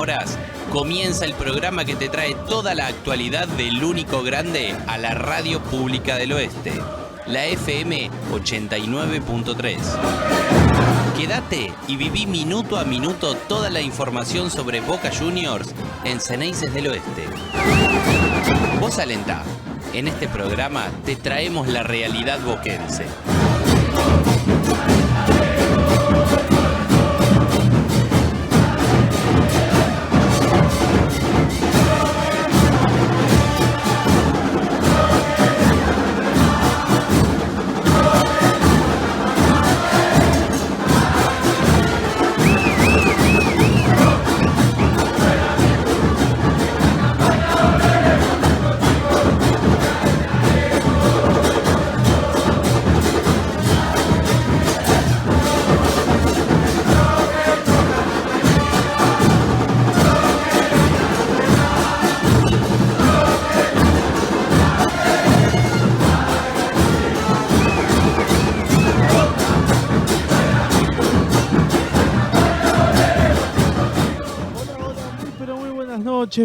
horas, comienza el programa que te trae toda la actualidad del único grande a la radio pública del oeste, la FM 89.3. Quédate y viví minuto a minuto toda la información sobre Boca Juniors en Xeneices del Oeste. Vos alentá, en este programa te traemos la realidad boquense.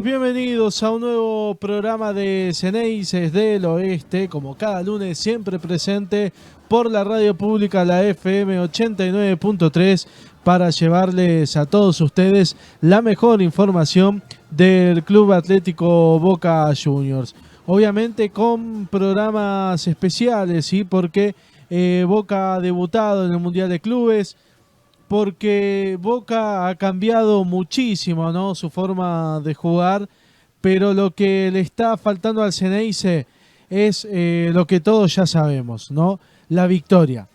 Bienvenidos a un nuevo programa de Xeneices del Oeste, como cada lunes siempre presente por la radio pública, la FM 89.3, para llevarles a todos ustedes la mejor información del Club Atlético Boca Juniors. Obviamente con programas especiales, ¿sí? Porque Boca ha debutado en el Mundial de Clubes, porque Boca ha cambiado muchísimo, ¿no?, su forma de jugar, pero lo que le está faltando al Xeneize es lo que todos ya sabemos, ¿no?, la victoria.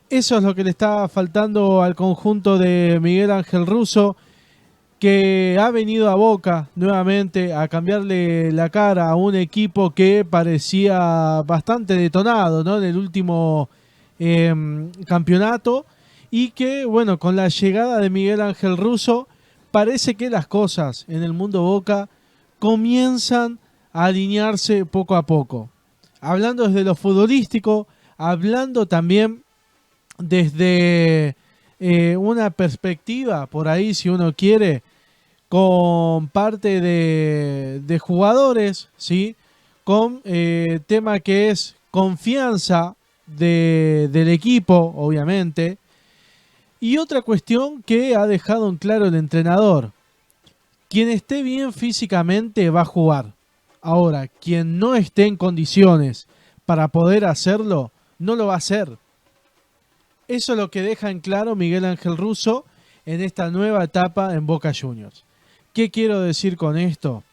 Eso es lo que le está faltando al conjunto de Miguel Ángel Russo, que ha venido a Boca nuevamente a cambiarle la cara a un equipo que parecía bastante detonado, ¿no?, en el último campeonato. Y que, bueno, con la llegada de Miguel Ángel Russo, parece que las cosas en el mundo Boca comienzan a alinearse poco a poco. Hablando desde lo futbolístico, hablando también desde una perspectiva, por ahí si uno quiere, con parte de jugadores, ¿sí?, con tema que es confianza del equipo, obviamente. Y otra cuestión que ha dejado en claro el entrenador: quien esté bien físicamente va a jugar. Ahora, quien no esté en condiciones para poder hacerlo, no lo va a hacer. Eso es lo que deja en claro Miguel Ángel Russo en esta nueva etapa en Boca Juniors. ¿Qué quiero decir con esto?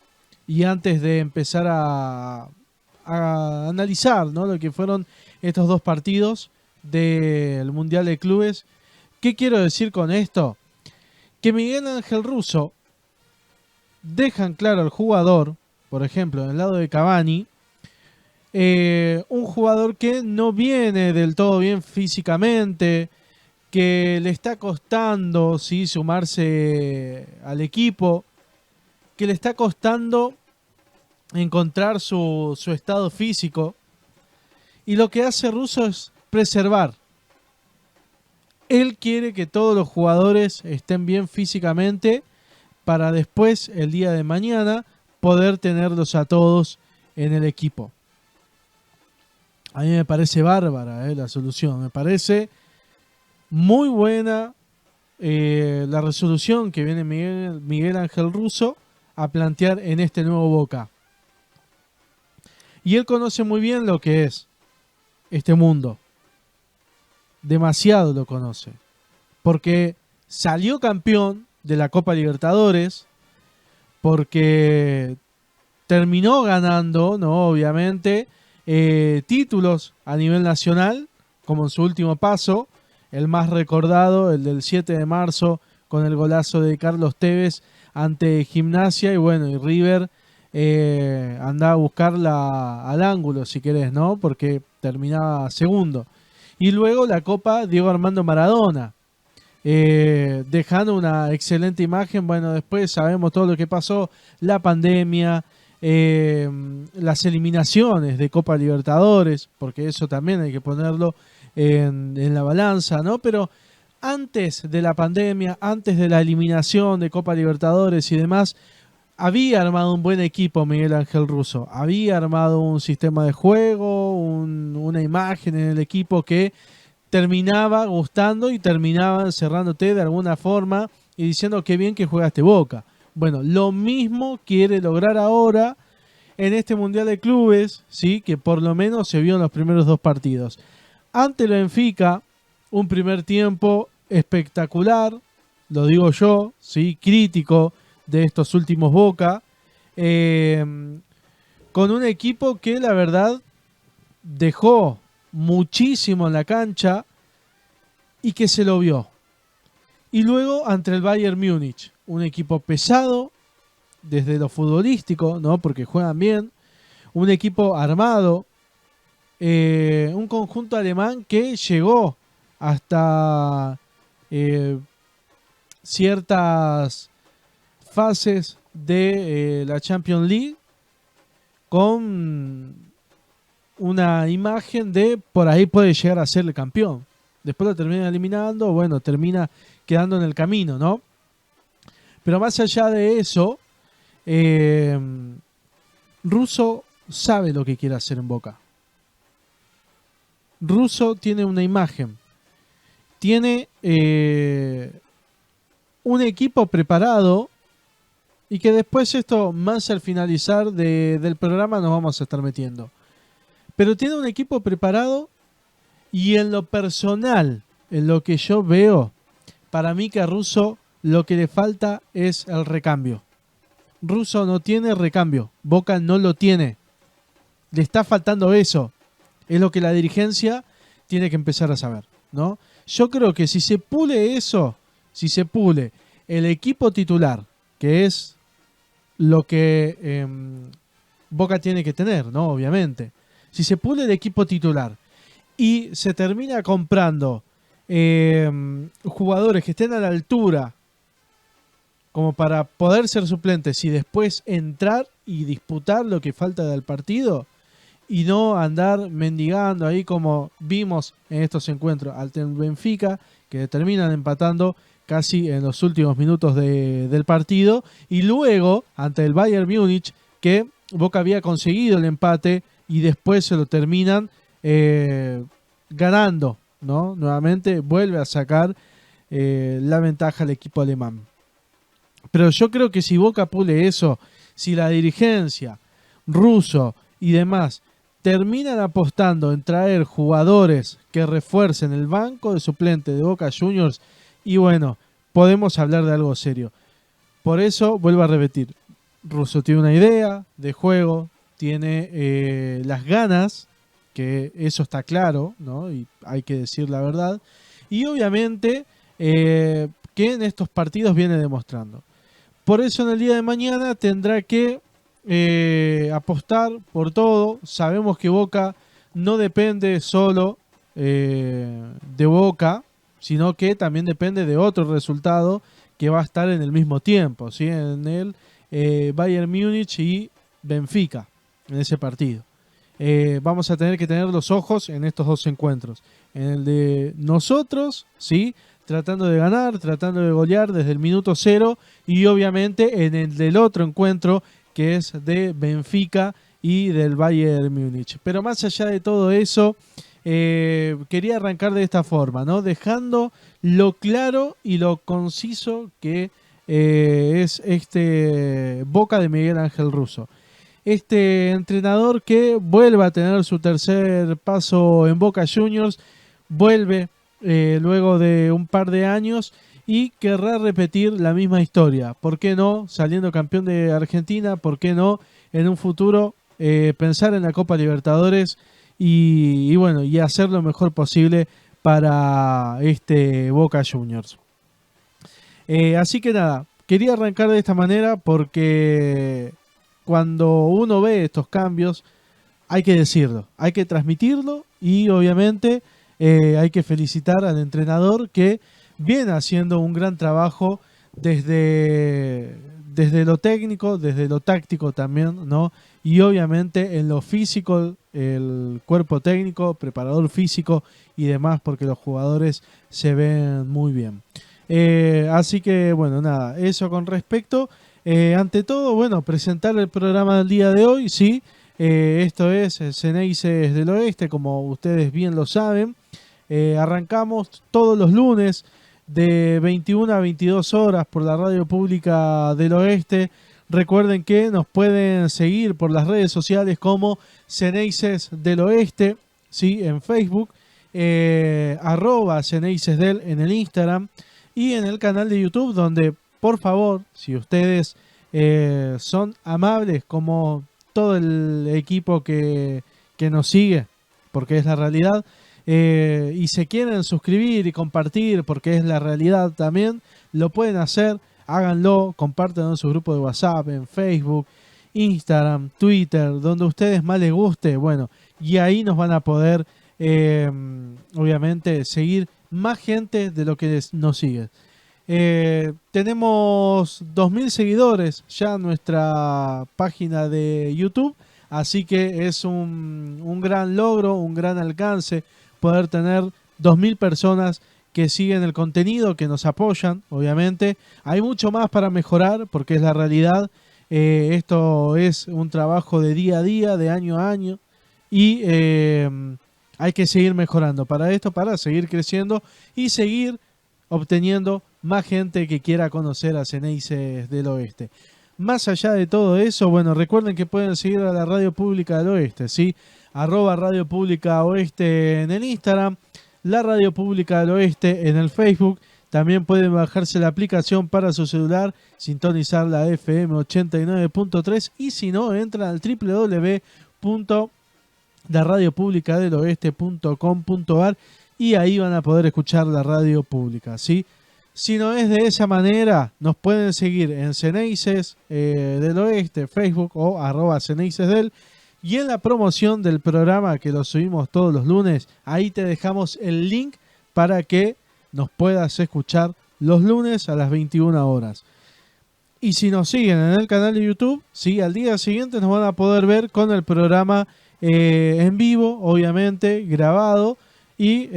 Y antes de empezar a analizar, ¿no?, lo que fueron estos dos partidos del Mundial de Clubes, ¿qué quiero decir con esto? Que Miguel Ángel Russo deja en claro al jugador, por ejemplo, en el lado de Cavani, un jugador que no viene del todo bien físicamente, que le está costando, ¿sí?, sumarse al equipo, que le está costando encontrar su estado físico, y lo que hace Russo es preservar. Él quiere que todos los jugadores estén bien físicamente para después, el día de mañana, poder tenerlos a todos en el equipo. A mí me parece bárbara la solución. Me parece muy buena la resolución que viene Miguel Ángel Russo a plantear en este nuevo Boca. Y él conoce muy bien lo que es este mundo. Demasiado lo conoce, porque salió campeón de la Copa Libertadores, porque terminó ganando, ¿no?, obviamente, títulos a nivel nacional, como en su último paso, el más recordado, el del 7 de marzo, con el golazo de Carlos Tevez ante Gimnasia, y bueno, y River andaba a buscarla al ángulo, si querés, ¿no?, porque terminaba segundo. Y luego la Copa Diego Armando Maradona, dejando una excelente imagen. Bueno, después sabemos todo lo que pasó, la pandemia, las eliminaciones de Copa Libertadores, porque eso también hay que ponerlo en la balanza, ¿no? Pero antes de la pandemia, antes de la eliminación de Copa Libertadores y demás, había armado un buen equipo Miguel Ángel Russo. Había armado un sistema de juego, una imagen en el equipo que terminaba gustando y terminaba encerrándote de alguna forma y diciendo qué bien que jugaste Boca. Bueno, lo mismo quiere lograr ahora en este Mundial de Clubes, ¿sí? Que por lo menos se vio en los primeros 2 partidos. Ante el Benfica, un primer tiempo espectacular, lo digo yo, ¿sí? Crítico de estos últimos Boca, con un equipo que la verdad dejó muchísimo en la cancha y que se lo vio. Y luego ante el Bayern Múnich, un equipo pesado desde lo futbolístico, ¿no? Porque juegan bien, un equipo armado, un conjunto alemán que llegó hasta ciertas fases de la Champions League con una imagen de por ahí puede llegar a ser el campeón. Después lo termina eliminando, bueno, termina quedando en el camino, ¿no? Pero más allá de eso, Russo sabe lo que quiere hacer en Boca. Russo tiene una imagen, tiene un equipo preparado y que después esto, más al finalizar del programa, nos vamos a estar metiendo. Pero tiene un equipo preparado y en lo personal, en lo que yo veo, para mí que a Russo lo que le falta es el recambio. Russo no tiene recambio, Boca no lo tiene. Le está faltando eso. Es lo que la dirigencia tiene que empezar a saber, ¿no? Yo creo que si se pule eso, si se pule el equipo titular, que es lo que Boca tiene que tener, ¿no? Obviamente. Si se pule el equipo titular y se termina comprando jugadores que estén a la altura como para poder ser suplentes y después entrar y disputar lo que falta del partido y no andar mendigando ahí como vimos en estos encuentros ante el Benfica, que terminan empatando casi en los últimos minutos del partido, y luego ante el Bayern Múnich, que Boca había conseguido el empate y después se lo terminan ganando, ¿no? Nuevamente vuelve a sacar la ventaja al equipo alemán. Pero yo creo que si Boca pule eso, si la dirigencia, Russo y demás terminan apostando en traer jugadores que refuercen el banco de suplente de Boca Juniors, y bueno, podemos hablar de algo serio. Por eso, vuelvo a repetir, Russo tiene una idea de juego, tiene las ganas, que eso está claro, ¿no? Y hay que decir la verdad. Y obviamente que en estos partidos viene demostrando. Por eso en el día de mañana tendrá que apostar por todo. Sabemos que Boca no depende solo de Boca, sino que también depende de otro resultado que va a estar en el mismo tiempo, ¿sí? En el Bayern Múnich y Benfica, en ese partido. Vamos a tener que tener los ojos en estos 2 encuentros. En el de nosotros, ¿sí? Tratando de ganar, tratando de golear desde el minuto 0, y obviamente en el del otro encuentro que es de Benfica y del Bayern Múnich. Pero más allá de todo eso, quería arrancar de esta forma, ¿no? Dejando lo claro y lo conciso que es este Boca de Miguel Ángel Russo. Este entrenador que vuelve a tener su tercer paso en Boca Juniors, vuelve luego de un par de años y querrá repetir la misma historia. ¿Por qué no saliendo campeón de Argentina? ¿Por qué no en un futuro pensar en la Copa Libertadores y bueno, y hacer lo mejor posible para este Boca Juniors? Así que nada, quería arrancar de esta manera porque cuando uno ve estos cambios hay que decirlo, hay que transmitirlo y obviamente hay que felicitar al entrenador que viene haciendo un gran trabajo desde desde lo técnico, desde lo táctico también, ¿no? Y obviamente en lo físico, el cuerpo técnico, preparador físico y demás, porque los jugadores se ven muy bien. Así que, bueno, nada, eso con respecto. Ante todo, bueno, presentar el programa del día de hoy, sí. Esto es Xeneises del Oeste, como ustedes bien lo saben. Arrancamos todos los lunes de 21 a 22 horas por la Radio Pública del Oeste. Recuerden que nos pueden seguir por las redes sociales como Xeneises del Oeste, ¿sí? En Facebook, @Xeneisesdel en el Instagram y en el canal de YouTube, donde, por favor, si ustedes son amables como todo el equipo que nos sigue, porque es la realidad, y se quieren suscribir y compartir, porque es la realidad también, lo pueden hacer, háganlo, compartan en su grupo de WhatsApp, en Facebook, Instagram, Twitter, donde a ustedes más les guste, bueno, y ahí nos van a poder, obviamente, seguir más gente de lo que nos sigue. Tenemos 2000 seguidores ya en nuestra página de YouTube, así que es un gran logro, un gran alcance poder tener 2000 personas que siguen el contenido, que nos apoyan, obviamente. Hay mucho más para mejorar, porque es la realidad. Esto es un trabajo de día a día, de año a año, y hay que seguir mejorando para esto, para seguir creciendo y seguir obteniendo más gente que quiera conocer a Xeneises del Oeste. Más allá de todo eso, bueno, recuerden que pueden seguir a la Radio Pública del Oeste, ¿sí? @Radio Pública Oeste en el Instagram, la Radio Pública del Oeste en el Facebook. También pueden bajarse la aplicación para su celular, sintonizar la FM 89.3 y si no, entran al www.laradiopublicadeloeste.com.ar y ahí van a poder escuchar la radio pública, ¿sí? Si no es de esa manera, nos pueden seguir en Xeneises del Oeste, Facebook o @Xeneisesdel. Y en la promoción del programa, que lo subimos todos los lunes, ahí te dejamos el link para que nos puedas escuchar los lunes a las 21 horas. Y si nos siguen en el canal de YouTube, sí, al día siguiente nos van a poder ver con el programa en vivo, obviamente, grabado, y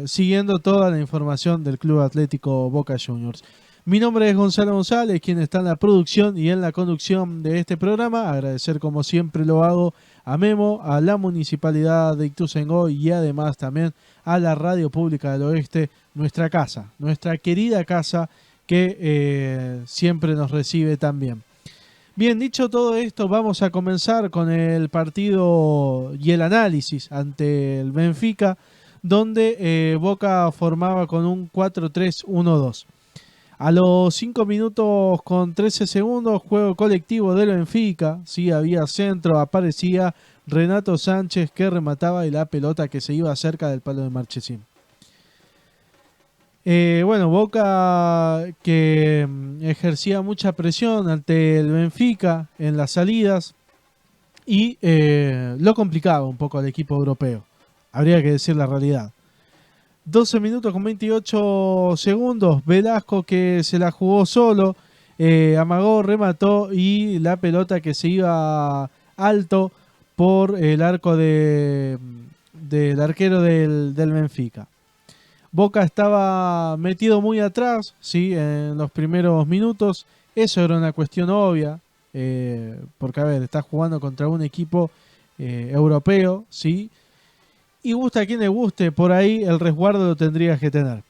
siguiendo toda la información del Club Atlético Boca Juniors. Mi nombre es Gonzalo González, quien está en la producción y en la conducción de este programa. Agradecer, como siempre lo hago, a Memo, a la Municipalidad de Ituzaingó y además también a la Radio Pública del Oeste, nuestra casa, nuestra querida casa que siempre nos recibe tan bien. Bien, dicho todo esto, vamos a comenzar con el partido y el análisis ante el Benfica, donde Boca formaba con un 4-3-1-2. A los 5 minutos con 13 segundos, juego colectivo del Benfica, sí, había centro, aparecía Renato Sánchez que remataba y la pelota que se iba cerca del palo de Marchesín. Bueno, Boca que ejercía mucha presión ante el Benfica en las salidas y lo complicaba un poco al equipo europeo, habría que decir la realidad. 12 minutos con 28 segundos, Velasco que se la jugó solo, amagó, remató y la pelota que se iba alto por el arco del arquero del Benfica. Boca estaba metido muy atrás, ¿sí? En los primeros minutos, eso era una cuestión obvia, porque a ver, está jugando contra un equipo europeo, ¿sí? Y gusta a quien le guste, por ahí el resguardo lo tendrías que tener.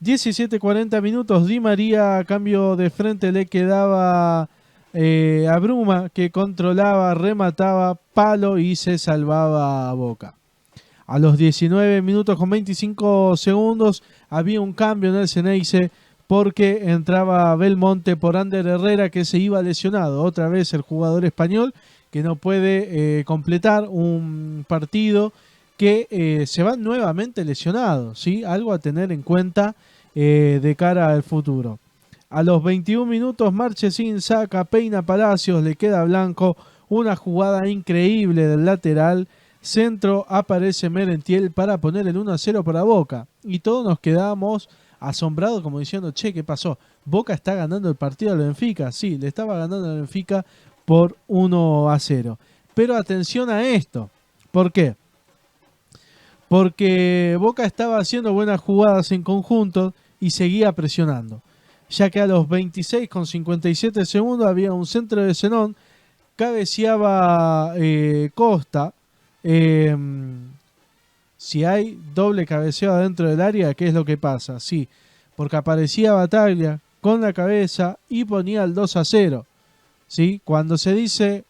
17:40 minutos, Di María a cambio de frente le quedaba a Bruma, que controlaba, remataba, palo y se salvaba a Boca. A los 19 minutos con 25 segundos había un cambio en el Xeneize porque entraba Belmonte por Ander Herrera, que se iba lesionado. Otra vez el jugador español que no puede completar un partido, que se va nuevamente lesionado, ¿sí? Algo a tener en cuenta de cara al futuro. A los 21 minutos Marchesín saca, peina Palacios, le queda blanco, una jugada increíble del lateral, centro, aparece Merentiel para poner el 1-0 para Boca. Y todos nos quedamos asombrados como diciendo, che, ¿qué pasó? Boca está ganando el partido al Benfica. Sí, le estaba ganando al Benfica por 1-0. Pero atención a esto. ¿Por qué? Porque Boca estaba haciendo buenas jugadas en conjunto y seguía presionando. Ya que a los 26 con 57 segundos había un centro de Zenón, cabeceaba Costa. Si hay doble cabeceo adentro del área, ¿qué es lo que pasa? Sí, porque aparecía Bataglia con la cabeza y ponía el 2-0. ¿Sí? Cuando se dice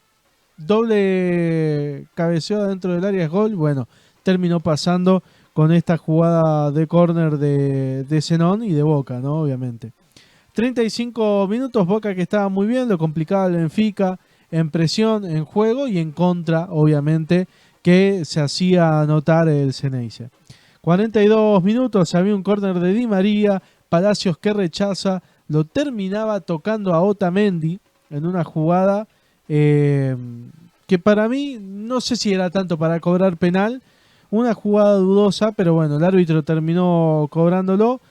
doble cabeceo adentro del área es gol, bueno, terminó pasando con esta jugada de córner de Zenón y de Boca, ¿no? Obviamente. 35 minutos, Boca que estaba muy bien, lo complicaba el Benfica en presión, en juego y en contra, obviamente, que se hacía notar el Ceneice. 42 minutos, había un córner de Di María, Palacios que rechaza, lo terminaba tocando a Otamendi en una jugada que para mí, no sé si era tanto para cobrar penal, una jugada dudosa, pero bueno, el árbitro terminó cobrándolo.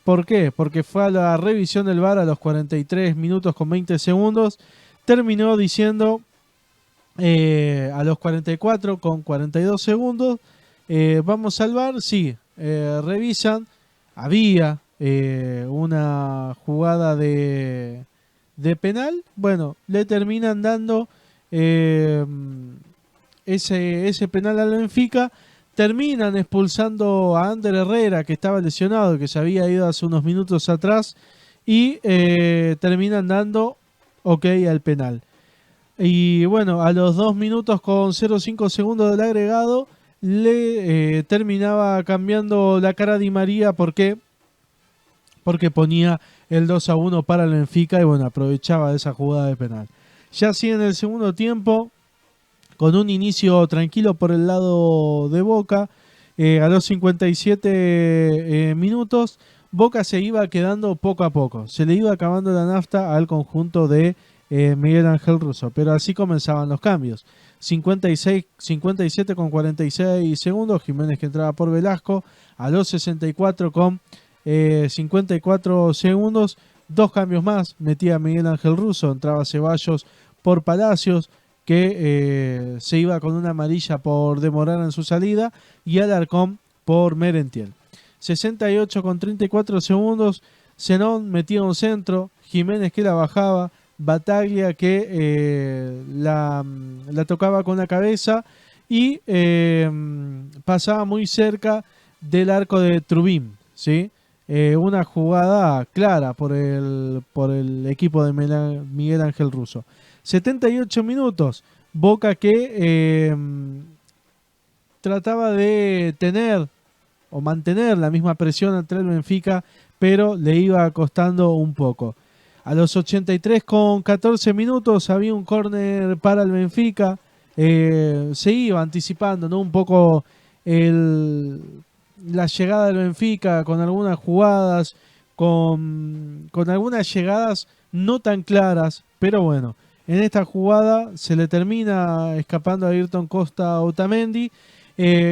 ¿Por qué? Porque fue a la revisión del VAR a los 43 minutos con 20 segundos. Terminó diciendo a los 44 con 42 segundos. Vamos al VAR, sí. Revisan. Había una jugada de penal. Bueno, le terminan dando ese penal al Benfica. Terminan expulsando a Ander Herrera, que estaba lesionado, que se había ido hace unos minutos atrás, y terminan dando ok al penal. Y bueno, a los 2 minutos con 0,5 segundos del agregado, le terminaba cambiando la cara a Di María. ¿Por qué? Porque ponía el 2-1 para el Benfica y bueno, aprovechaba esa jugada de penal. Ya así en el segundo tiempo, con un inicio tranquilo por el lado de Boca, a los 57 minutos, Boca se iba quedando poco a poco. Se le iba acabando la nafta al conjunto de Miguel Ángel Russo. Pero así comenzaban los cambios. 57 con 46 segundos, Jiménez que entraba por Velasco. A los 64 con 54 segundos, 2 cambios más. Metía Miguel Ángel Russo, entraba Ceballos por Palacios, que se iba con una amarilla por demorar en su salida, y Alarcón por Merentiel. 68 con 34 segundos, Zenón metía un centro, Jiménez que la bajaba, Bataglia que la tocaba con la cabeza y pasaba muy cerca del arco de Trubín, ¿sí? Una jugada clara por el equipo de Miguel Ángel Russo. 78 minutos, Boca que trataba de tener o mantener la misma presión ante el Benfica, pero le iba costando un poco. A los 83 con 14 minutos había un córner para el Benfica. Se iba anticipando, ¿no? Un poco la llegada del Benfica con algunas jugadas, con algunas llegadas no tan claras, pero bueno, en esta jugada se le termina escapando a Ayrton Costa a Otamendi.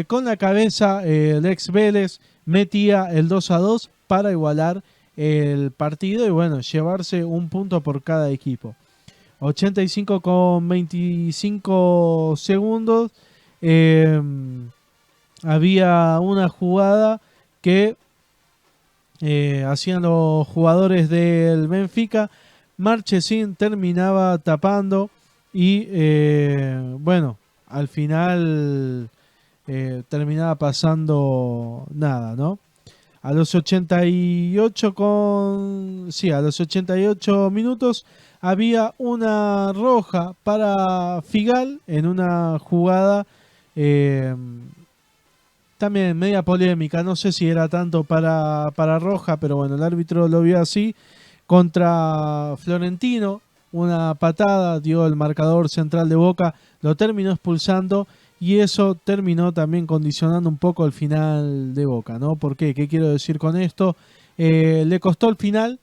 Con la cabeza el ex Vélez metía el 2-2 para igualar el partido y bueno, llevarse un punto por cada equipo. 85 con 25 segundos. Había una jugada que hacían los jugadores del Benfica. Marchesín terminaba tapando y bueno, al final terminaba pasando nada, ¿no? A los 88 a los 88 minutos había una roja para Figal en una jugada también media polémica. No sé si era tanto para roja, pero bueno, el árbitro lo vio así. Contra Florentino, una patada, dio el marcador central de Boca, lo terminó expulsando y eso terminó también condicionando un poco el final de Boca, ¿no? ¿Por qué? ¿Qué quiero decir con esto? Le costó el final,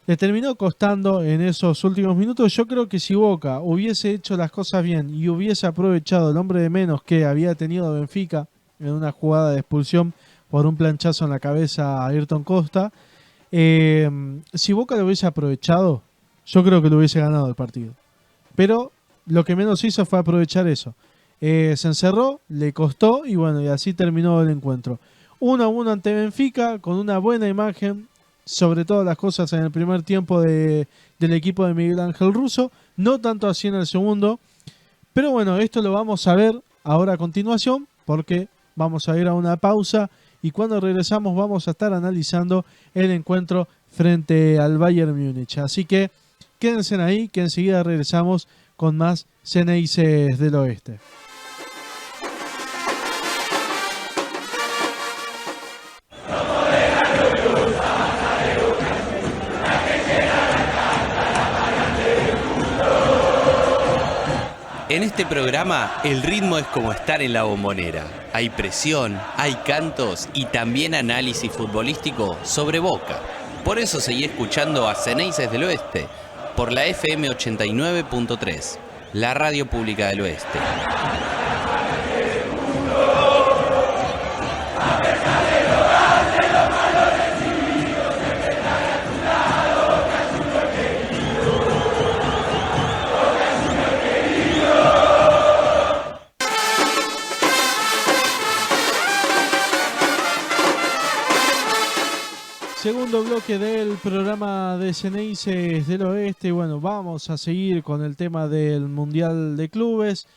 le terminó costando en esos últimos minutos. Yo creo que si Boca hubiese hecho las cosas bien y hubiese aprovechado el hombre de menos que había tenido Benfica en una jugada de expulsión por un planchazo en la cabeza a Ayrton Costa, Si Boca lo hubiese aprovechado, yo creo que lo hubiese ganado el partido. Pero lo que menos hizo fue aprovechar eso. Se encerró, le costó y bueno, y así terminó el encuentro. 1-1 ante Benfica, con una buena imagen, sobre todas las cosas en el primer tiempo del equipo de Miguel Ángel Russo, no tanto así en el segundo. Pero bueno, esto lo vamos a ver ahora a continuación, porque vamos a ir a una pausa y cuando regresamos vamos a estar analizando el encuentro frente al Bayern Múnich. Así que quédense ahí, que enseguida regresamos con más Ceneices del Oeste. En este programa, el ritmo es como estar en la Bombonera. Hay presión, hay cantos y también análisis futbolístico sobre Boca. Por eso seguí escuchando a Ceneices del Oeste por la FM 89.3, la radio pública del Oeste. Segundo bloque del programa de Ceneices del Oeste. Bueno, vamos a seguir con el tema del Mundial de Clubes.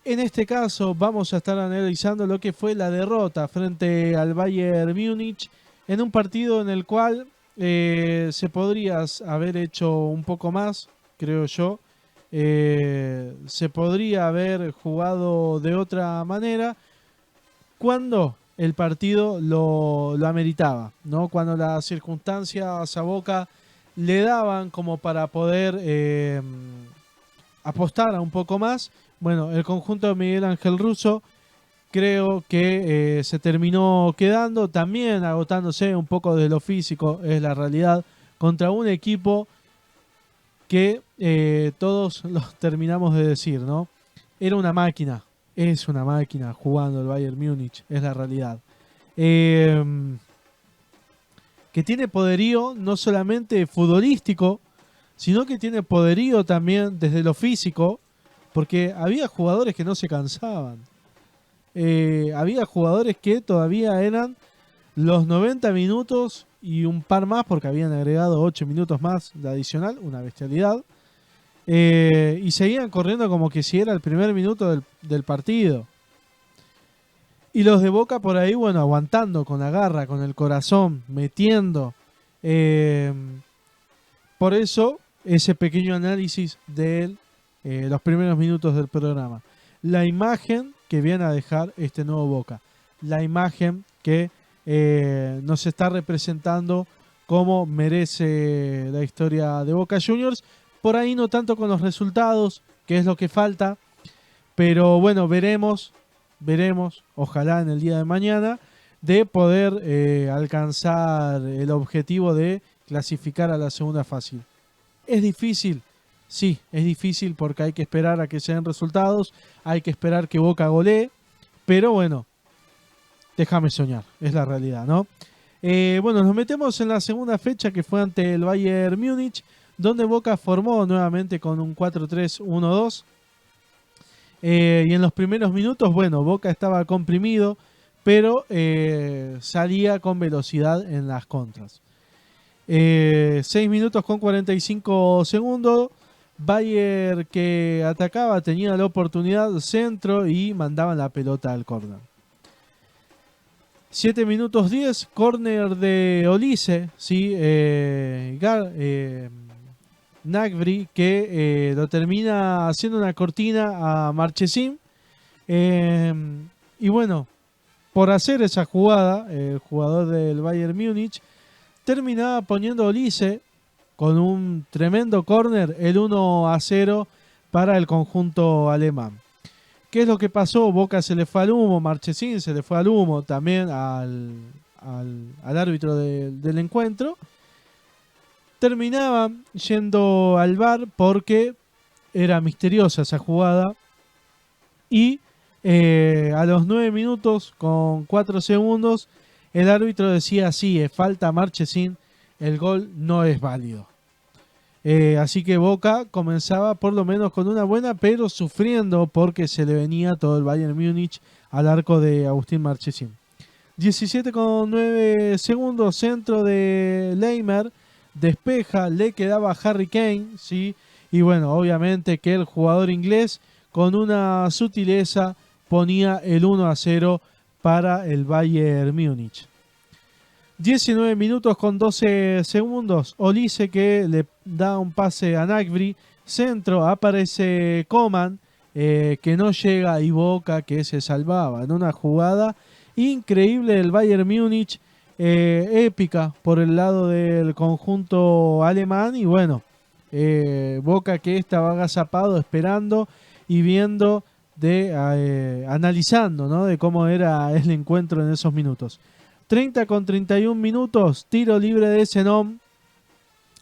En este caso vamos a estar analizando lo que fue la derrota frente al Bayern Múnich en un partido en el cual se podría haber hecho un poco más, creo yo. Se podría haber jugado de otra manera cuando el partido lo ameritaba, ¿no? Cuando las circunstancias a Boca le daban como para poder apostar a un poco más. Bueno, el conjunto de Miguel Ángel Russo creo que se terminó quedando, también agotándose un poco de lo físico, es la realidad, contra un equipo que todos los terminamos de decir, ¿no? Era una máquina. Es una máquina jugando el Bayern Múnich, es la realidad. Que tiene poderío no solamente futbolístico, sino que tiene poderío también desde lo físico, porque había jugadores que no se cansaban. Había jugadores que todavía eran los 90 minutos y un par más, porque habían agregado 8 minutos más de adicional, una bestialidad. Y seguían corriendo como que si era el primer minuto del partido. Y los de Boca por ahí, bueno, aguantando con la garra, con el corazón, metiendo. Por eso, ese pequeño análisis de los primeros minutos del programa. La imagen que viene a dejar este nuevo Boca. La imagen que nos está representando como merece la historia de Boca Juniors. Por ahí no tanto con los resultados, que es lo que falta. Pero bueno, veremos, ojalá en el día de mañana, de poder alcanzar el objetivo de clasificar a la segunda fase. ¿Es difícil? Sí, es difícil porque hay que esperar a que se den resultados, hay que esperar que Boca golee, pero bueno, déjame soñar, es la realidad, ¿no? Bueno, nos metemos en la segunda fecha que fue ante el Bayern Múnich, donde Boca formó nuevamente con un 4-3-1-2. Y en los primeros minutos, bueno, Boca estaba comprimido, pero salía con velocidad en las contras. 6 minutos con 45 segundos. Bayern que atacaba, tenía la oportunidad, centro y mandaban la pelota al córner. 7 minutos 10, córner de Olise, ¿sí? Gnabry que lo termina haciendo una cortina a Marchesín. Y bueno, por hacer esa jugada, el jugador del Bayern Múnich terminaba poniendo Olise con un tremendo córner, el 1-0 para el conjunto alemán. ¿Qué es lo que pasó? Boca se le fue al humo, Marchesín se le fue al humo también al árbitro del encuentro. Terminaba yendo al VAR porque era misteriosa esa jugada. Y a los 9 minutos con 4 segundos el árbitro decía sí, falta Marchesín el gol no es válido. Así que Boca comenzaba por lo menos con una buena, pero sufriendo porque se le venía todo el Bayern Múnich al arco de Agustín Marchesín. 17,9 segundos, centro de Leimer, despeja, le quedaba a Harry Kane, ¿sí? Y bueno, obviamente que el jugador inglés con una sutileza ponía el 1-0 para el Bayern Múnich. 19 minutos con 12 segundos, Olise que le da un pase a Gnabry, centro, aparece Coman, que no llega, y Boca que se salvaba en una jugada increíble del Bayern Múnich, épica por el lado del conjunto alemán. Y bueno, Boca que estaba agazapado esperando y viendo, analizando, ¿no?, de cómo era el encuentro en esos minutos. 30 con 31 minutos, tiro libre de Zenón,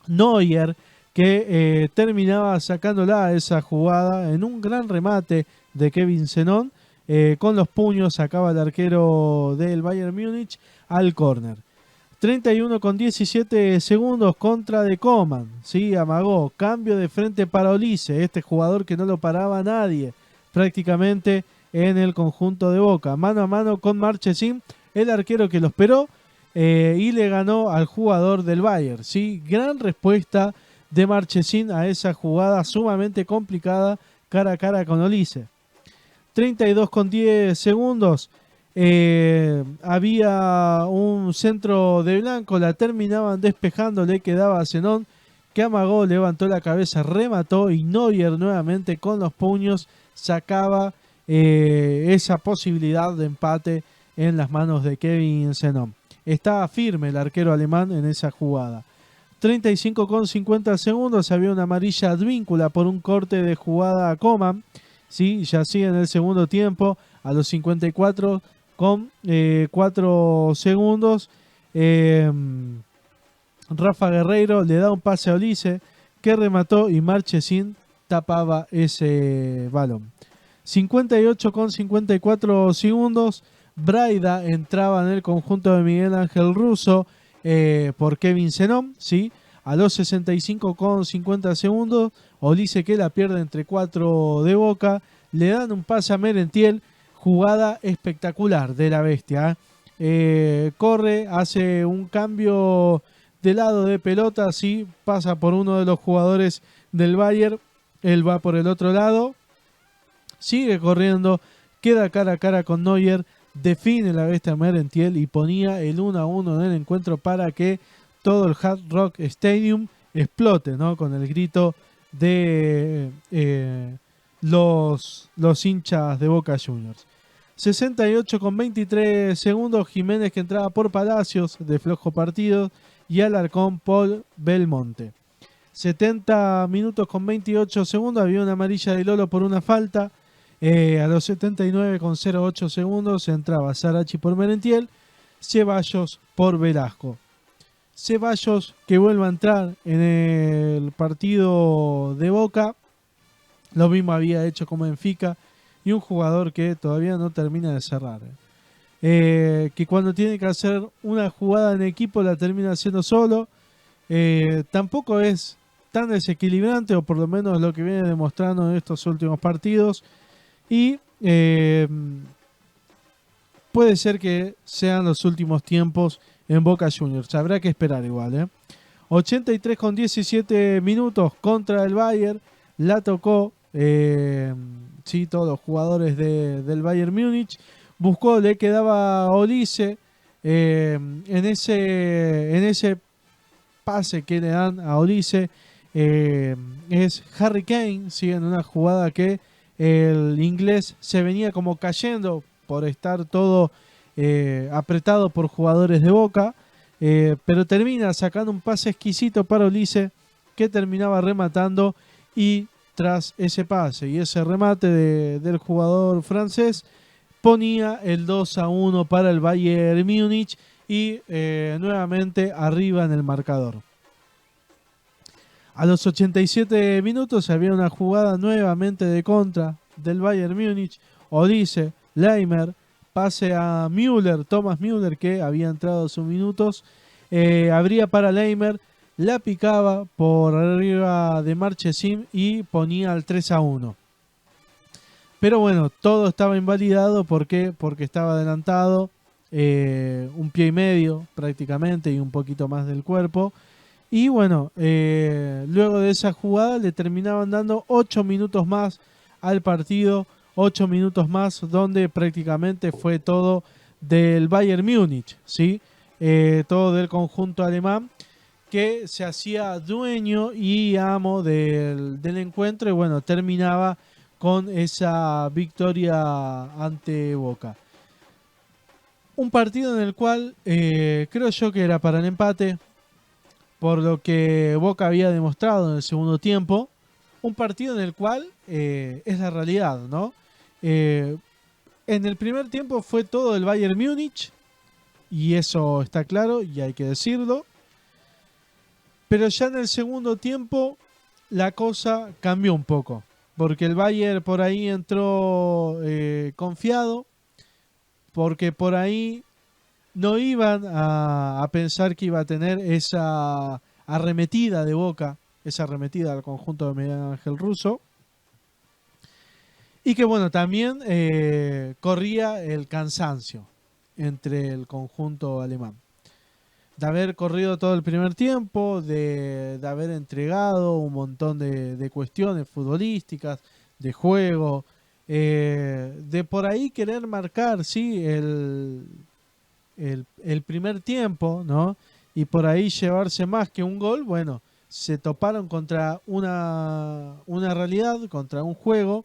Neuer que terminaba sacándola esa jugada en un gran remate de Kevin Zenón. Con los puños sacaba el arquero del Bayern Múnich al córner. 31 con 17 segundos, contra de Coman, ¿sí? Amagó, cambio de frente para Olise, este jugador que no lo paraba nadie prácticamente en el conjunto de Boca. Mano a mano con Marchesín, el arquero que lo esperó y le ganó al jugador del Bayern, ¿sí? Gran respuesta de Marchesín a esa jugada sumamente complicada cara a cara con Olise. 32 con 10 segundos, había un centro de Blanco, la terminaban despejando, le quedaba a Zenón, que amagó, levantó la cabeza, remató, y Neuer nuevamente con los puños sacaba esa posibilidad de empate en las manos de Kevin Zenón. Estaba firme el arquero alemán en esa jugada. 35 con 50 segundos, había una amarilla advíncula por un corte de jugada a Coman, ¿sí? Ya sigue en el segundo tiempo, a los 54 con 4 segundos. Rafa Guerreiro le da un pase a Olise, que remató, y Marchesín tapaba ese balón. 58 con 54 segundos, Braida entraba en el conjunto de Miguel Ángel Russo por Kevin Zenón, ¿sí? A los 65 con 50 segundos, Olise que la pierde entre 4 de Boca, le dan un pase a Merentiel, jugada espectacular de la bestia. Corre, hace un cambio de lado de pelota, ¿sí? Pasa por uno de los jugadores del Bayern, él va por el otro lado, sigue corriendo, queda cara a cara con Neuer, define la bestia Merentiel y ponía el 1-1 en el encuentro para que todo el Hard Rock Stadium explote, ¿no?, con el grito de los hinchas de Boca Juniors. 68 con 23 segundos, Jiménez que entraba por Palacios de flojo partido, y Alarcón Paul Belmonte. 70 minutos con 28 segundos, había una amarilla de Lolo por una falta. A los 79 con 08 segundos entraba Sarachi por Merentiel, Ceballos por Velasco. Ceballos que vuelve a entrar en el partido de Boca, lo mismo había hecho como Benfica, y un jugador que todavía no termina de cerrar. Que cuando tiene que hacer una jugada en equipo la termina haciendo solo. Tampoco es tan desequilibrante, o por lo menos lo que viene demostrando en estos últimos partidos. Y puede ser que sean los últimos tiempos en Boca Juniors. Habrá que esperar igual. 83 con 17 minutos contra el Bayern. La tocó, sí, todos los jugadores del Bayern Múnich. Buscó, le quedaba a Olise. En ese pase que le dan a Olise, es Harry Kane, ¿sí? En una jugada que el inglés se venía como cayendo por estar todo apretado por jugadores de Boca, pero termina sacando un pase exquisito para Olise, que terminaba rematando, y tras ese pase y ese remate del jugador francés, ponía el 2-1 para el Bayern Múnich, y nuevamente arriba en el marcador. A los 87 minutos había una jugada nuevamente de contra del Bayern Múnich. Olise, Leimer, pase a Müller, Thomas Müller, que había entrado sus minutos. abría para Leimer, la picaba por arriba de Marchesín y ponía el 3-1. Pero bueno, todo estaba invalidado. ¿Por qué? Porque estaba adelantado un pie y medio prácticamente y un poquito más del cuerpo. Y bueno, luego de esa jugada le terminaban dando 8 minutos más al partido. 8 minutos más donde prácticamente fue todo del Bayern Múnich, ¿sí? Todo del conjunto alemán que se hacía dueño y amo del encuentro. Y bueno, terminaba con esa victoria ante Boca. Un partido en el cual creo yo que era para el empate, por lo que Boca había demostrado en el segundo tiempo. Un partido en el cual es la realidad, ¿no? En el primer tiempo fue todo el Bayern Múnich, y eso está claro y hay que decirlo. Pero ya en el segundo tiempo la cosa cambió un poco, porque el Bayern por ahí entró confiado, porque por ahí no iban a pensar que iba a tener esa arremetida de Boca, esa arremetida al conjunto de Miguel Ángel Russo. Y que bueno, también corría el cansancio entre el conjunto alemán. De haber corrido todo el primer tiempo, de haber entregado un montón de cuestiones futbolísticas, de juego, de por ahí querer marcar, sí, el primer tiempo, ¿no? Y por ahí llevarse más que un gol. Bueno, se toparon contra una realidad, contra un juego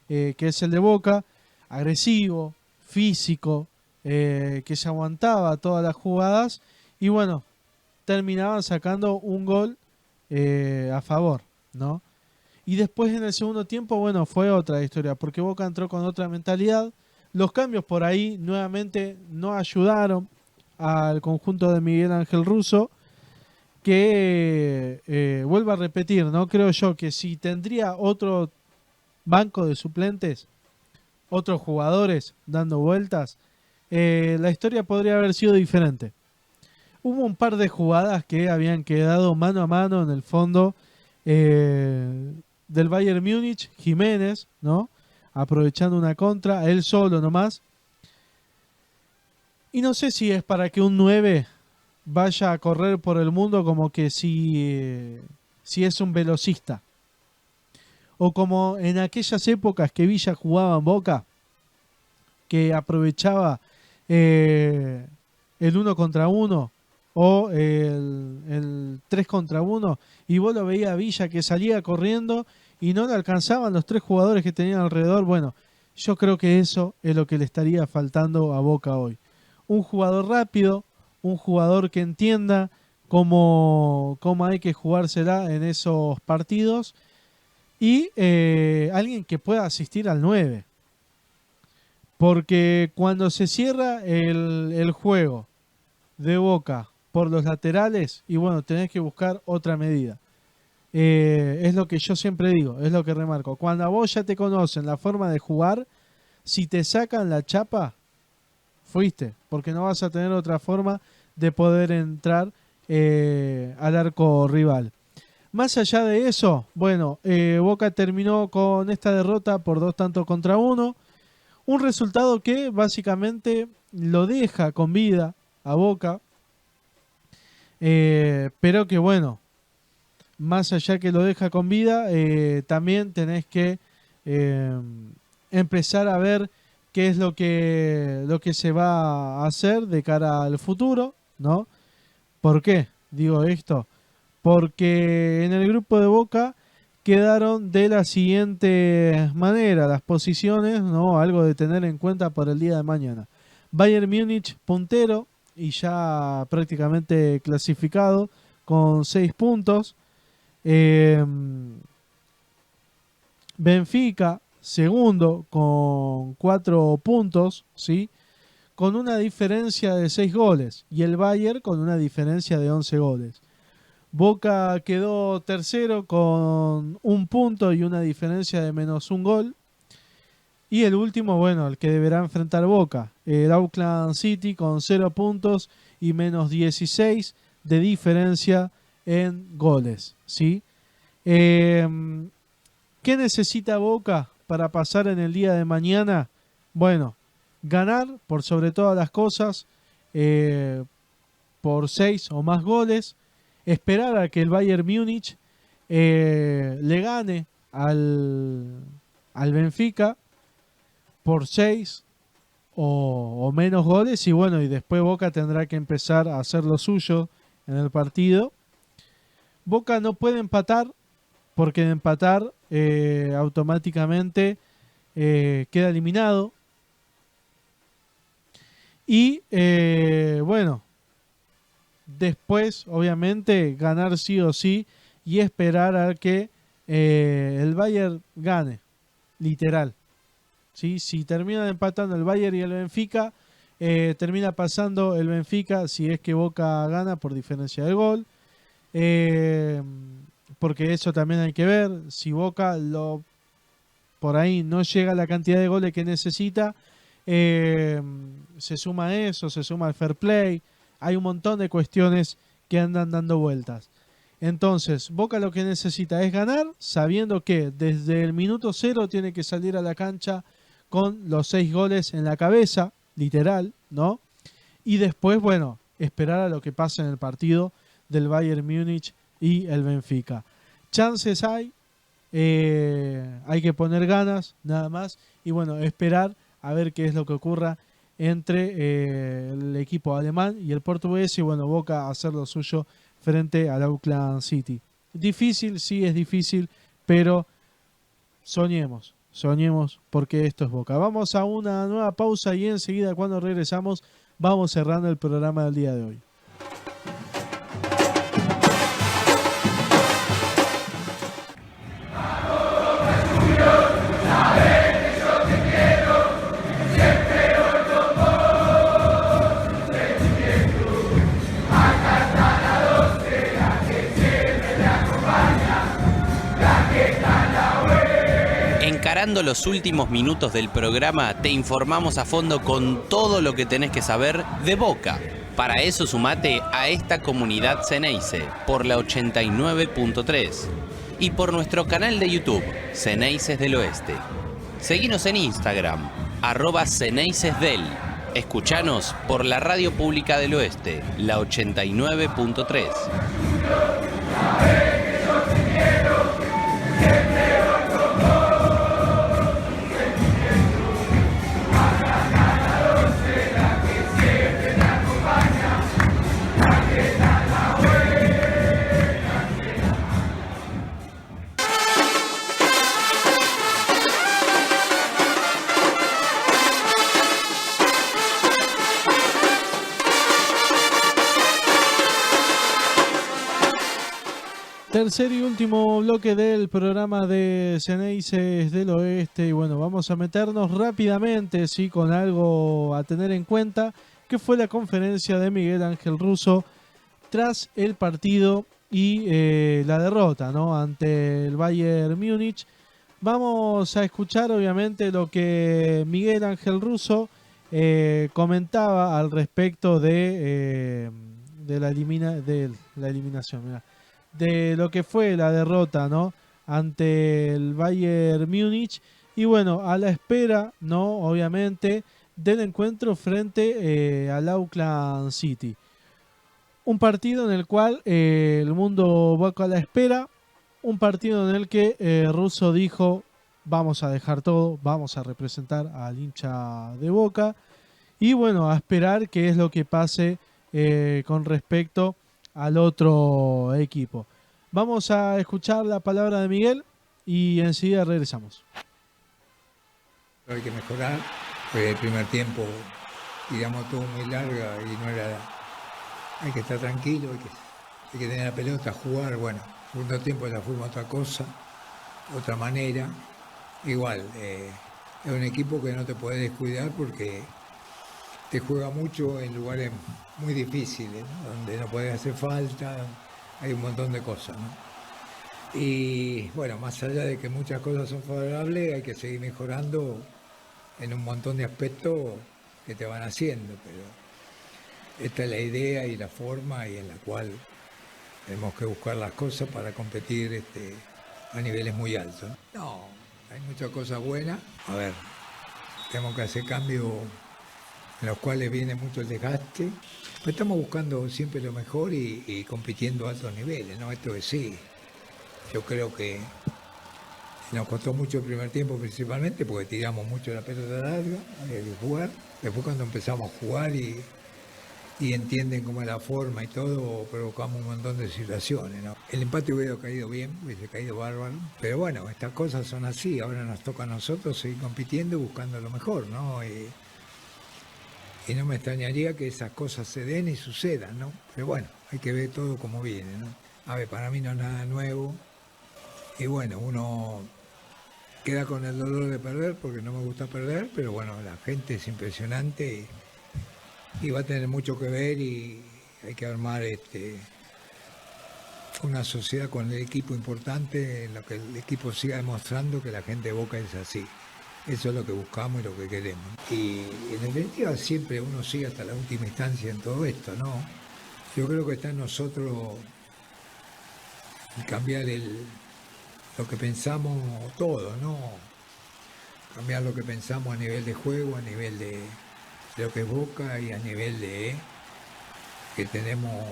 que es el de Boca, agresivo, físico, que se aguantaba todas las jugadas. Y bueno, terminaban sacando un gol a favor, ¿no? Y después en el segundo tiempo, bueno, fue otra historia, porque Boca entró con otra mentalidad. Los cambios por ahí nuevamente no ayudaron al conjunto de Miguel Ángel Russo, que vuelvo a repetir, ¿no? Creo yo que si tendría otro banco de suplentes, otros jugadores dando vueltas, la historia podría haber sido diferente. Hubo un par de jugadas que habían quedado mano a mano en el fondo del Bayern Múnich. Jiménez, ¿no? Aprovechando una contra, él solo nomás. Y no sé si es para que un 9 vaya a correr por el mundo como que si es un velocista. O como en aquellas épocas que Villa jugaba en Boca, que aprovechaba el 1 contra 1 o el 3 contra 1, y vos lo veías a Villa que salía corriendo y no le alcanzaban los 3 jugadores que tenían alrededor. Bueno, yo creo que eso es lo que le estaría faltando a Boca hoy. Un jugador rápido, un jugador que entienda cómo hay que jugársela en esos partidos, y alguien que pueda asistir al 9. Porque cuando se cierra el juego de Boca por los laterales, y bueno, tenés que buscar otra medida. Es lo que yo siempre digo, es lo que remarco. Cuando a vos ya te conocen la forma de jugar, si te sacan la chapa, fuiste, porque no vas a tener otra forma de poder entrar al arco rival. Más allá de eso, bueno, Boca terminó con esta derrota por 2-1. Un resultado que básicamente lo deja con vida a Boca. Pero que bueno, más allá que lo deja con vida, también tenés que empezar a ver qué es lo que se va a hacer de cara al futuro, ¿no? ¿Por qué digo esto? Porque en el grupo de Boca quedaron de la siguiente manera las posiciones, ¿no? Algo de tener en cuenta para el día de mañana. Bayern Múnich puntero y ya prácticamente clasificado con 6 puntos. Benfica segundo con 4 puntos, ¿sí? Con una diferencia de 6 goles. Y el Bayern con una diferencia de 11 goles. Boca quedó tercero con 1 punto y una diferencia de -1 gol. Y el último, bueno, el que deberá enfrentar Boca, el Auckland City con 0 puntos y menos 16 de diferencia en goles, ¿sí? ¿Qué necesita Boca para pasar en el día de mañana? Bueno, ganar por sobre todas las cosas, por 6 o más goles, esperar a que el Bayern Múnich le gane al Benfica por 6 o menos goles, y bueno, y después Boca tendrá que empezar a hacer lo suyo en el partido. Boca no puede empatar, porque de empatar automáticamente queda eliminado. Y bueno, después obviamente ganar sí o sí y esperar a que el Bayern gane, literal. ¿Sí? Si terminan empatando el Bayern y el Benfica, termina pasando el Benfica si es que Boca gana por diferencia de gol. Porque eso también hay que ver. Si Boca por ahí no llega a la cantidad de goles que necesita, se suma eso, se suma el fair play. Hay un montón de cuestiones que andan dando vueltas. Entonces, Boca lo que necesita es ganar, sabiendo que desde el minuto 0 tiene que salir a la cancha con los 6 goles en la cabeza, literal, ¿no? Y después, bueno, esperar a lo que pase en el partido del Bayern Múnich y el Benfica. Chances hay que poner ganas, nada más, y bueno, esperar a ver qué es lo que ocurra entre el equipo alemán y el portugués, y bueno, Boca hacer lo suyo frente al Auckland City. Difícil, sí es difícil, pero soñemos porque esto es Boca. Vamos a una nueva pausa y enseguida cuando regresamos vamos cerrando el programa del día de hoy. Encarando los últimos minutos del programa, te informamos a fondo con todo lo que tenés que saber de Boca. Para eso sumate a esta comunidad Ceneice por la 89.3 y por nuestro canal de YouTube, Ceneices del Oeste. Seguinos en Instagram, @CeneicesDel. Escuchanos por la Radio Pública del Oeste, la 89.3. Tercer y último bloque del programa de Ceneices del Oeste, y bueno, vamos a meternos rápidamente, sí, con algo a tener en cuenta, que fue la conferencia de Miguel Ángel Russo tras el partido y la derrota, ¿no?, ante el Bayern Múnich. Vamos a escuchar obviamente lo que Miguel Ángel Russo comentaba al respecto de la eliminación, mirá, de lo que fue la derrota, ¿no?, ante el Bayern Múnich, y bueno, a la espera, ¿no?, obviamente, del encuentro frente al Auckland City. Un partido en el cual el mundo va a la espera, un partido en el que Russo dijo: vamos a dejar todo, vamos a representar al hincha de Boca, y bueno, a esperar qué es lo que pase con respecto al otro equipo. Vamos a escuchar la palabra de Miguel y enseguida regresamos. Hay que mejorar, porque el primer tiempo, digamos, todo muy larga y no era... Hay que estar tranquilo, hay que tener la pelota, jugar. Bueno, el segundo tiempo ya fuimos otra cosa, otra manera. Igual, es un equipo que no te puedes descuidar porque te juega mucho en lugares muy difíciles, ¿no?, donde no puedes hacer falta, hay un montón de cosas, ¿no? Y bueno, más allá de que muchas cosas son favorables, hay que seguir mejorando en un montón de aspectos que te van haciendo, pero esta es la idea y la forma y en la cual tenemos que buscar las cosas para competir a niveles muy altos. No, hay muchas cosas buenas. A ver, tenemos que hacer cambios en los cuales viene mucho el desgaste. Pero estamos buscando siempre lo mejor y compitiendo a altos niveles, ¿no? Esto es sí. Yo creo que nos costó mucho el primer tiempo principalmente porque tiramos mucho la pelota larga, había que jugar. Después cuando empezamos a jugar y entienden cómo es la forma y todo, provocamos un montón de situaciones, ¿no? El empate hubiera caído bien, hubiese caído bárbaro, pero bueno, estas cosas son así, ahora nos toca a nosotros seguir compitiendo y buscando lo mejor, ¿no? Y no me extrañaría que esas cosas se den y sucedan, ¿no? Pero bueno, hay que ver todo como viene, ¿no? A ver, para mí no es nada nuevo, y bueno, uno queda con el dolor de perder porque no me gusta perder, pero bueno, la gente es impresionante y va a tener mucho que ver y hay que armar una sociedad con el equipo importante en lo que el equipo siga demostrando que la gente de Boca es así. Eso es lo que buscamos y lo que queremos. Y en definitiva siempre uno sigue hasta la última instancia en todo esto, ¿no? Yo creo que está en nosotros cambiar lo que pensamos todo, ¿no? Cambiar lo que pensamos a nivel de juego, a nivel de lo que es Boca y a nivel de que tenemos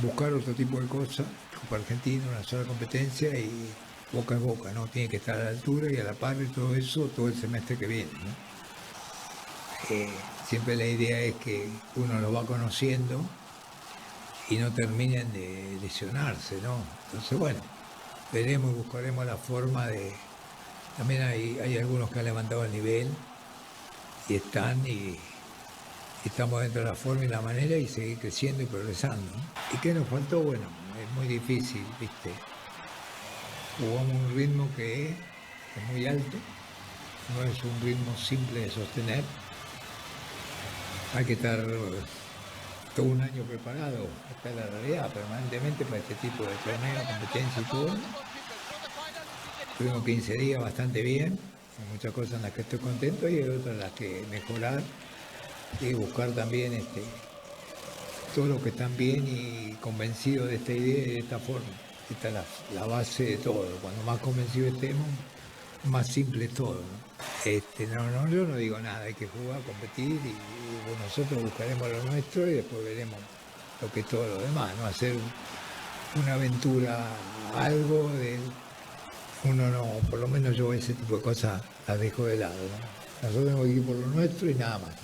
buscar otro tipo de cosas. Copa Argentina, una sola competencia y Boca es Boca, ¿no? Tiene que estar a la altura y a la par de todo eso todo el semestre que viene, ¿no? Siempre la idea es que uno lo va conociendo y no terminen de lesionarse, ¿no? Entonces, bueno, veremos y buscaremos la forma de... También hay algunos que han levantado el nivel y estamos dentro de la forma y la manera y seguir creciendo y progresando, ¿no? ¿Y qué nos faltó? Bueno, es muy difícil, ¿viste? Jugamos un ritmo que es muy alto, no es un ritmo simple de sostener. Hay que estar todo un año preparado, esta es la realidad, permanentemente para este tipo de torneo, competencia y todo. Tuvimos 15 días bastante bien, hay muchas cosas en las que estoy contento y hay otras en las que mejorar y buscar también todo lo que están bien y convencidos de esta idea y de esta forma. Esta es la base de todo. Cuando más convencidos estemos, más simple es todo, ¿no? Yo no digo nada, hay que jugar, competir y nosotros buscaremos lo nuestro y después veremos lo que es todo lo demás, ¿no? Hacer una aventura, algo de... Uno no, por lo menos yo ese tipo de cosas las dejo de lado, ¿no? Nosotros tenemos que ir por lo nuestro y nada más.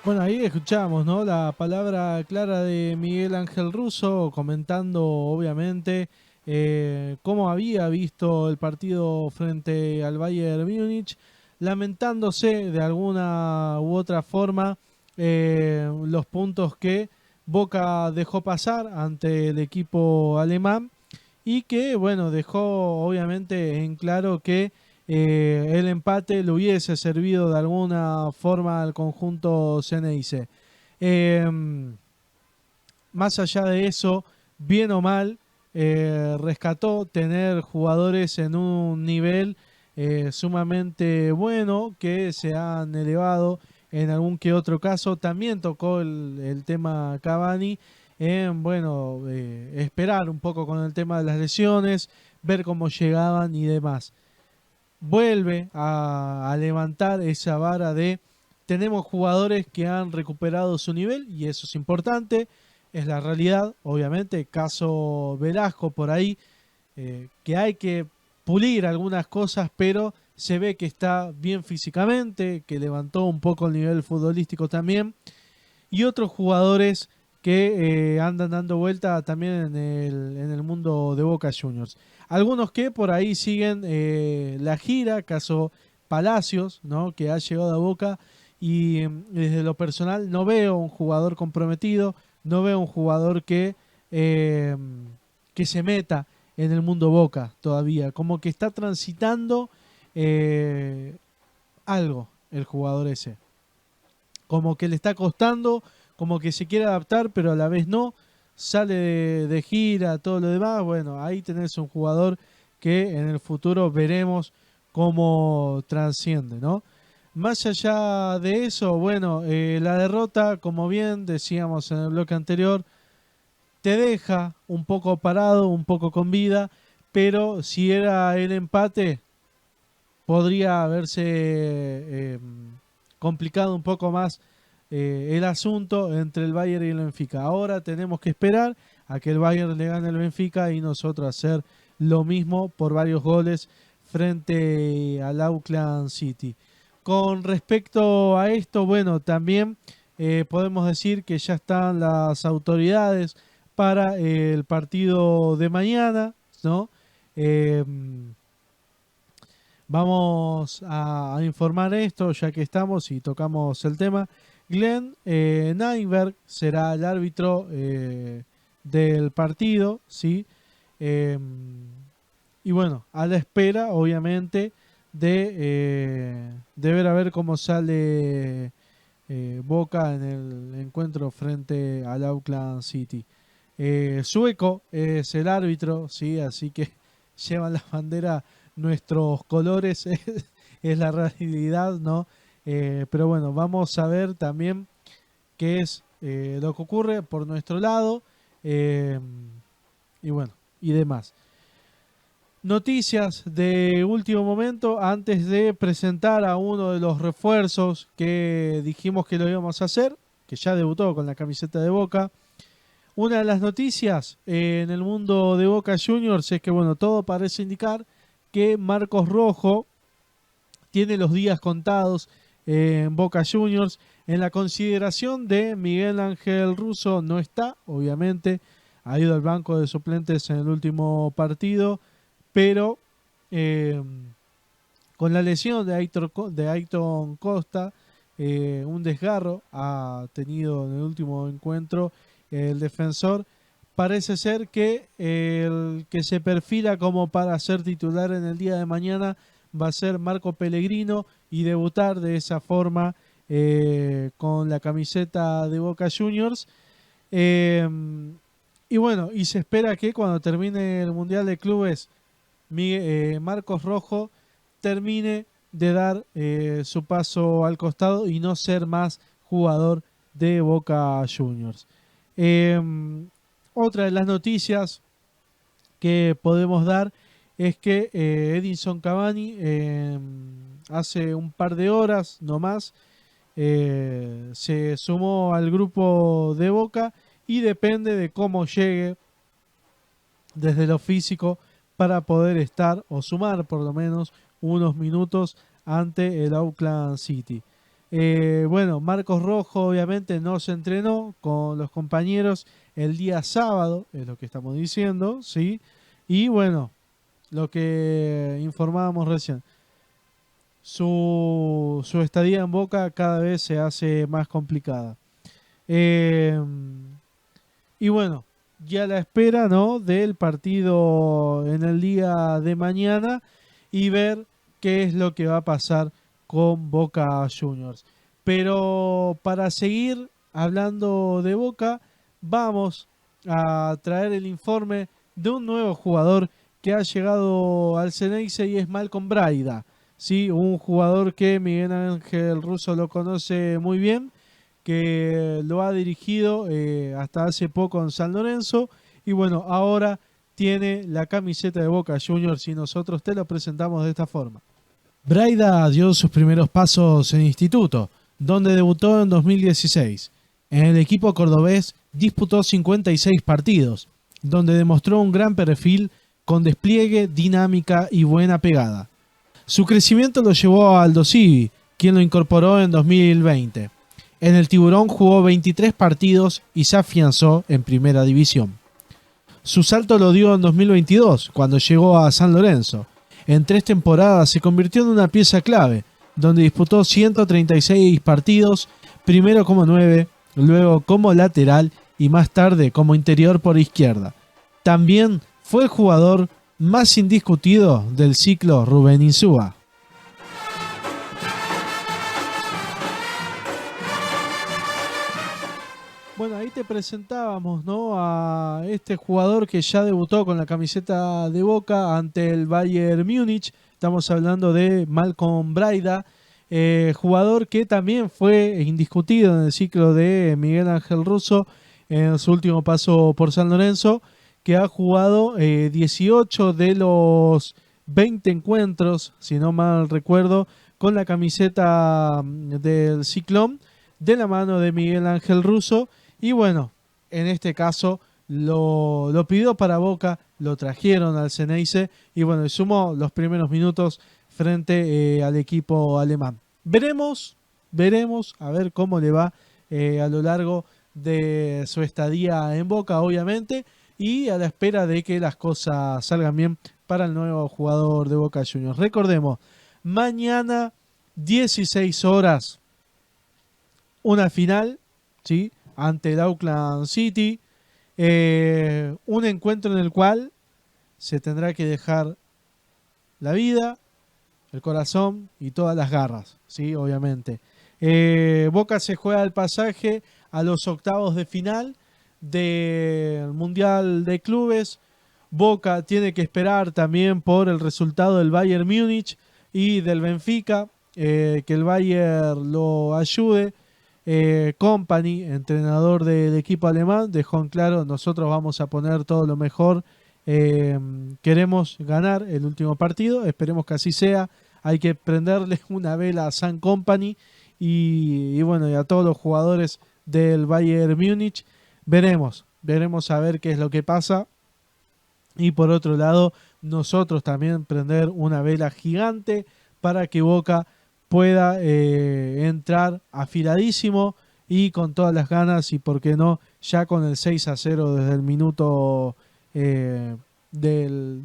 Bueno, ahí escuchamos, ¿no? La palabra clara de Miguel Ángel Russo comentando, obviamente, cómo había visto el partido frente al Bayern Múnich, lamentándose de alguna u otra forma los puntos que Boca dejó pasar ante el equipo alemán y que, bueno, dejó obviamente en claro que el empate le hubiese servido de alguna forma al conjunto Ceneice. Más allá de eso, bien o mal, rescató tener jugadores en un nivel sumamente bueno que se han elevado en algún que otro caso. También tocó el tema Cavani en, bueno, esperar un poco con el tema de las lesiones, ver cómo llegaban y demás. Vuelve a levantar esa vara de tenemos jugadores que han recuperado su nivel y eso es importante, es la realidad, obviamente, caso Velasco por ahí, que hay que pulir algunas cosas, pero se ve que está bien físicamente, que levantó un poco el nivel futbolístico también, y otros jugadores que andan dando vuelta también en el mundo de Boca Juniors. Algunos que por ahí siguen la gira, caso Palacios, ¿no? Que ha llegado a Boca y desde lo personal no veo un jugador comprometido, no veo un jugador que se meta en el mundo Boca todavía, como que está transitando algo el jugador ese, como que le está costando, como que se quiere adaptar, pero a la vez no, sale de gira, todo lo demás. Bueno, ahí tenés un jugador que en el futuro veremos cómo trasciende, ¿no? Más allá de eso, bueno, la derrota, como bien decíamos en el bloque anterior, te deja un poco parado, un poco con vida, pero si era el empate, podría haberse complicado un poco más el asunto entre el Bayern y el Benfica. Ahora tenemos que esperar a que el Bayern le gane al Benfica y nosotros hacer lo mismo por varios goles frente al Auckland City. Con respecto a esto, bueno, también podemos decir que ya están las autoridades para el partido de mañana, ¿no? Vamos a informar esto ya que estamos y tocamos el tema. Glenn Nyberg será el árbitro del partido, ¿sí? Y bueno, a la espera, obviamente, de ver a ver cómo sale Boca en el encuentro frente al Auckland City. Sueco es el árbitro, ¿sí? Así que llevan la bandera nuestros colores, es la realidad, ¿no? Pero bueno, vamos a ver también qué es lo que ocurre por nuestro lado y bueno, y demás. Noticias de último momento antes de presentar a uno de los refuerzos que dijimos que lo íbamos a hacer, que ya debutó con la camiseta de Boca. Una de las noticias en el mundo de Boca Juniors es que, bueno, todo parece indicar que Marcos Rojo tiene los días contados en Boca Juniors. En la consideración de Miguel Ángel Russo no está, obviamente, ha ido al banco de suplentes en el último partido, pero con la lesión de Ayton Costa, un desgarro ha tenido en el último encuentro el defensor. Parece ser que el que se perfila como para ser titular en el día de mañana va a ser Marco Pellegrino y debutar de esa forma con la camiseta de Boca Juniors. Y bueno, y se espera que cuando termine el Mundial de Clubes, Marcos Rojo termine de dar su paso al costado y no ser más jugador de Boca Juniors. Otra de las noticias que podemos dar es que Edinson Cavani hace un par de horas nomás se sumó al grupo de Boca y depende de cómo llegue desde lo físico para poder estar o sumar por lo menos unos minutos ante el Auckland City. Bueno, Marcos Rojo obviamente no se entrenó con los compañeros el día sábado, es lo que estamos diciendo, ¿sí? Y bueno, lo que informábamos recién, su estadía en Boca cada vez se hace más complicada. Y bueno, ya a la espera, ¿no?, del partido en el día de mañana y ver qué es lo que va a pasar con Boca Juniors. Pero para seguir hablando de Boca, vamos a traer el informe de un nuevo jugador que ha llegado al Xeneize y es Malcolm Braida, ¿sí? Un jugador que Miguel Ángel Russo lo conoce muy bien, que lo ha dirigido hasta hace poco en San Lorenzo y bueno, ahora tiene la camiseta de Boca Juniors y nosotros te lo presentamos de esta forma. Braida dio sus primeros pasos en instituto, donde debutó en 2016. En el equipo cordobés disputó 56 partidos, donde demostró un gran perfil con despliegue, dinámica y buena pegada. Su crecimiento lo llevó a Aldo Civi, quien lo incorporó en 2020. En el Tiburón jugó 23 partidos y se afianzó en Primera División. Su salto lo dio en 2022, cuando llegó a San Lorenzo. En 3 temporadas se convirtió en una pieza clave, donde disputó 136 partidos, primero como 9, luego como lateral y más tarde como interior por izquierda. También fue el jugador más indiscutido del ciclo Rubén Insúa. te presentábamos, ¿no?, a este jugador que ya debutó con la camiseta de Boca ante el Bayern Múnich. Estamos hablando de Malcolm Braida, jugador que también fue indiscutido en el ciclo de Miguel Ángel Russo en su último paso por San Lorenzo, que ha jugado 18 de los 20 encuentros, si no mal recuerdo, con la camiseta del Ciclón, de la mano de Miguel Ángel Russo. Y bueno, en este caso lo pidió para Boca, lo trajeron al Ceneice y bueno, sumó los primeros minutos frente al equipo alemán. Veremos a ver cómo le va a lo largo de su estadía en Boca, obviamente, y a la espera de que las cosas salgan bien para el nuevo jugador de Boca Juniors. Recordemos, mañana 16 horas, una final, ¿sí?, ante el Auckland City, un encuentro en el cual se tendrá que dejar la vida, el corazón y todas las garras, ¿sí?, obviamente. Boca se juega el pasaje a los octavos de final del Mundial de Clubes. Boca tiene que esperar también por el resultado del Bayern Múnich y del Benfica, que el Bayern lo ayude. Company, entrenador del equipo alemán, dejó en claro: nosotros vamos a poner todo lo mejor, queremos ganar el último partido, esperemos que así sea. Hay que prenderle una vela a Sam Company y bueno, y a todos los jugadores del Bayern Múnich. Veremos a ver qué es lo que pasa. Y por otro lado, nosotros también prender una vela gigante para que Boca pueda entrar afiladísimo y con todas las ganas, y por qué no, ya con el 6-0 desde el minuto del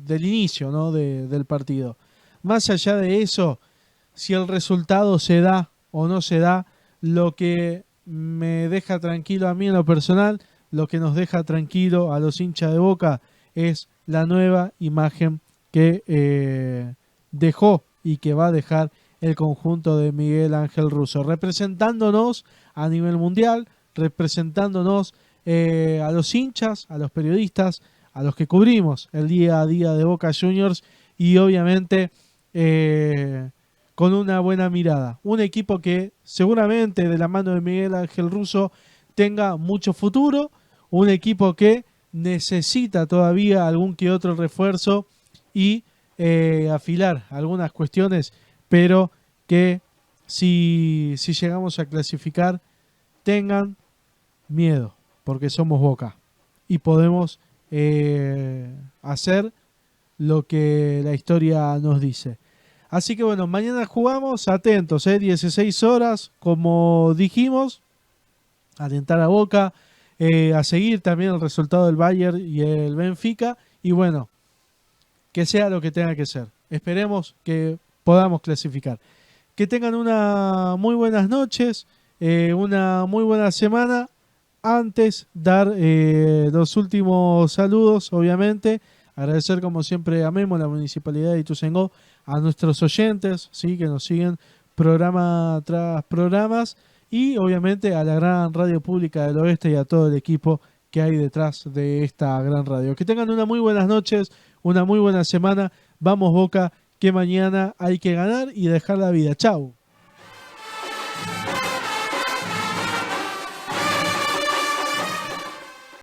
inicio, ¿no?, del partido. Más allá de eso, si el resultado se da o no se da, lo que me deja tranquilo a mí en lo personal, lo que nos deja tranquilo a los hinchas de Boca, es la nueva imagen que dejó y que va a dejar el conjunto de Miguel Ángel Russo, representándonos a nivel mundial, representándonos a los hinchas, a los periodistas, a los que cubrimos el día a día de Boca Juniors, y obviamente con una buena mirada. Un equipo que seguramente de la mano de Miguel Ángel Russo tenga mucho futuro, un equipo que necesita todavía algún que otro refuerzo y afilar algunas cuestiones, pero que si llegamos a clasificar, tengan miedo, porque somos Boca y podemos hacer lo que la historia nos dice. Así que bueno, mañana jugamos, atentos, 16 horas, como dijimos, alentar a Boca, a seguir también el resultado del Bayern y el Benfica, y bueno, que sea lo que tenga que ser. Esperemos que podamos clasificar. Que tengan una muy buenas noches, una muy buena semana. Antes, dar los últimos saludos, obviamente. Agradecer como siempre a Memo, la Municipalidad de Ituzaingó, a nuestros oyentes, ¿sí?, que nos siguen programa tras programas, y obviamente a la gran radio pública del oeste y a todo el equipo que hay detrás de esta gran radio. Que tengan una muy buenas noches, una muy buena semana. Vamos Boca, que mañana hay que ganar y dejar la vida. Chau.